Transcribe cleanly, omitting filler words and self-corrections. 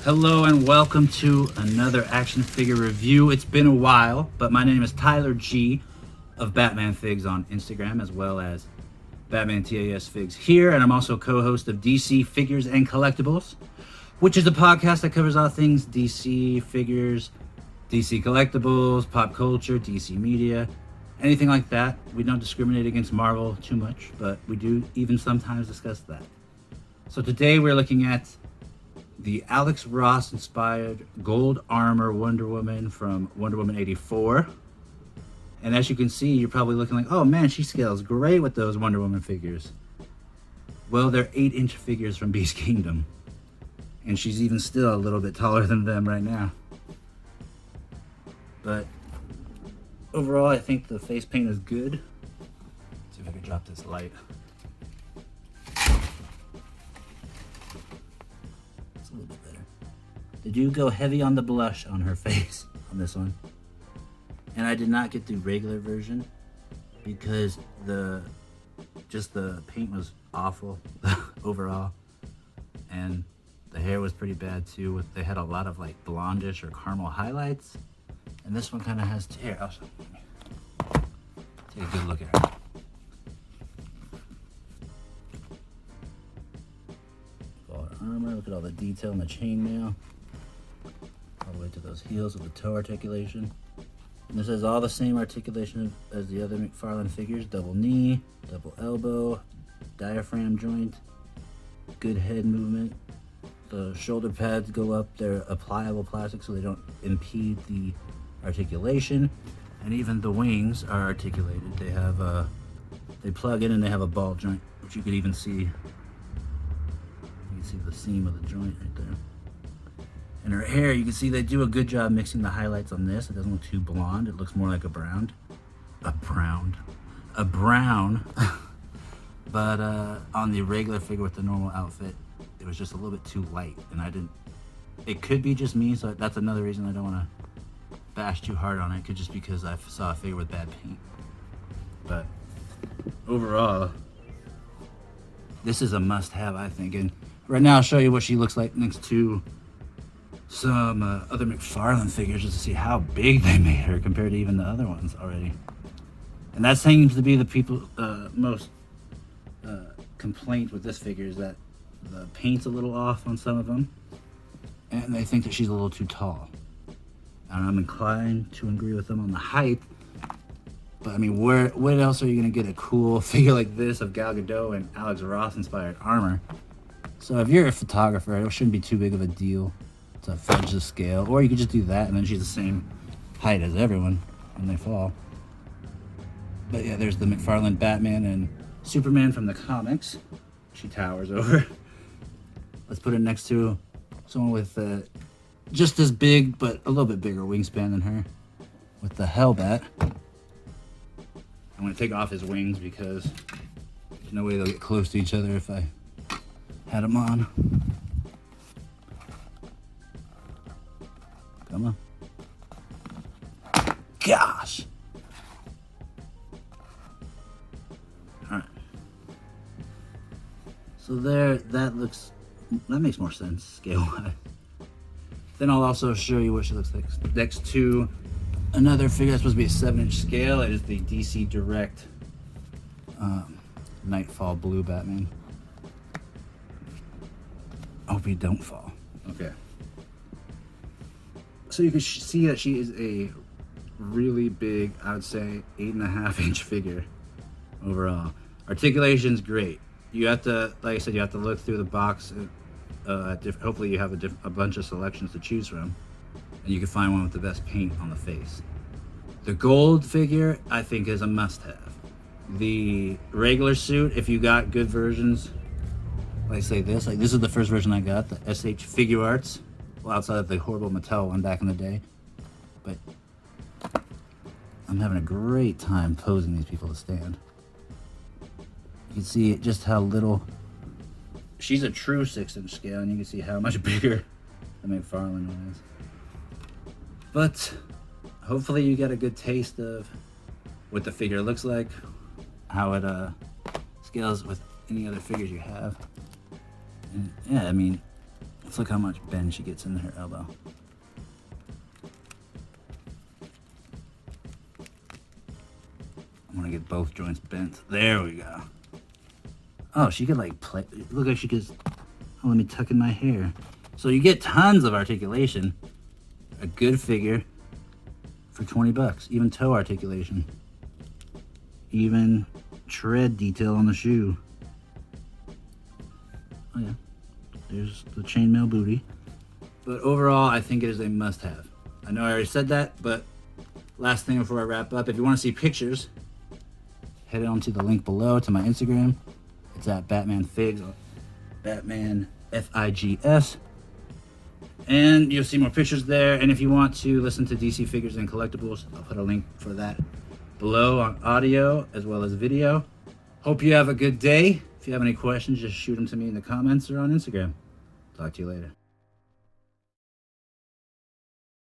Hello and welcome to another action figure review. It's been a while, but my name is Tyler G of Batman Figs on Instagram, as well as Batman TAS Figs here, and I'm also co-host of DC Figures and Collectibles, which is a podcast that covers all things DC figures, DC collectibles, pop culture, DC media, anything like that. We don't discriminate against Marvel too much, but we do even sometimes discuss that. So today we're looking at the Alex Ross inspired gold armor Wonder Woman from WW'84. And as you can see, you're probably looking like, oh man, she scales great with those Wonder Woman figures. Well, they're 8-inch figures from Beast Kingdom. And she's even still a little bit taller than them right now. But overall, I think the face paint is good. Let's see if I can drop this light. A little bit better. They do go heavy on the blush on her face on this one, and I did not get the regular version because the paint was awful overall, and the hair was pretty bad too. They had a lot of like blondish or caramel highlights, and this one kind of has hair. Also, take a good look at her. Armor. Look at all the detail in the chainmail, all the way to those heels with the toe articulation. And this has all the same articulation as the other McFarlane figures: double knee, double elbow, diaphragm joint, good head movement. The shoulder pads go up. They're a pliable plastic so they don't impede the articulation. And even the wings are articulated. They have they plug in and they have a ball joint, which you could even see. You can see the seam of the joint right there. And her hair, you can see they do a good job mixing the highlights on this. It doesn't look too blonde. It looks more like a brown. But on the regular figure with the normal outfit, it was just a little bit too light. And it could be just me, so that's another reason I don't want to bash too hard on it. It could just because I saw a figure with bad paint. But overall, this is a must-have, I think. And right now, I'll show you what she looks like next to some other McFarlane figures, just to see how big they made her compared to even the other ones already. And that seems to be the people's most complaint with this figure, is that the paint's a little off on some of them, and they think that she's a little too tall. And I'm inclined to agree with them on the height. But I mean, what else are you gonna get a cool figure like this of Gal Gadot and Alex Ross inspired armor? So if you're a photographer, it shouldn't be too big of a deal to fudge the scale, or you could just do that and then she's the same height as everyone when they fall. But yeah, there's the McFarlane Batman and Superman from the comics. She towers over. Let's put it next to someone with just as big but a little bit bigger wingspan than her, with the Hellbat. I'm gonna take off his wings because there's no way they'll get close to each other if I had them on. Come on. Gosh. Alright. So there, that makes more sense scale-wise. Then I'll also show you what she looks like next to another figure that's supposed to be a 7-inch scale. It is the DC Direct Nightfall Blue Batman. I hope you don't fall. Okay. So you can see that she is a really big, I would say 8.5-inch figure overall. Articulation's great. You have to, like I said, you have to look through the box. Hopefully you have a bunch of selections to choose from, and you can find one with the best paint on the face. The gold figure, I think, is a must-have. The regular suit, if you got good versions, like say this is the first version I got, the SH Figure Arts. Well, outside of the horrible Mattel one back in the day. But I'm having a great time posing these people to stand. You can see just how little. She's a true 6-inch scale, and you can see how much bigger the McFarlane one is. But hopefully you get a good taste of what the figure looks like, how it scales with any other figures you have. And yeah, I mean, Let's look how much bend she gets in her elbow. I'm gonna get both joints bent. There we go. Oh, she could like play. Look like she could. Oh, let me tuck in my hair. So you get tons of articulation. A good figure for 20 bucks. Even toe articulation. Even tread detail on the shoe. Oh yeah. There's the chainmail booty. But overall, I think it is a must-have. I know I already said that, but last thing before I wrap up, if you want to see pictures, head on to the link below to my Instagram. It's at Batman Figs, Batman Figs. And you'll see more pictures there. And if you want to listen to DC Figures and Collectibles, I'll put a link for that below on audio as well as video. Hope you have a good day. If you have any questions, just shoot them to me in the comments or on Instagram. Talk to you later.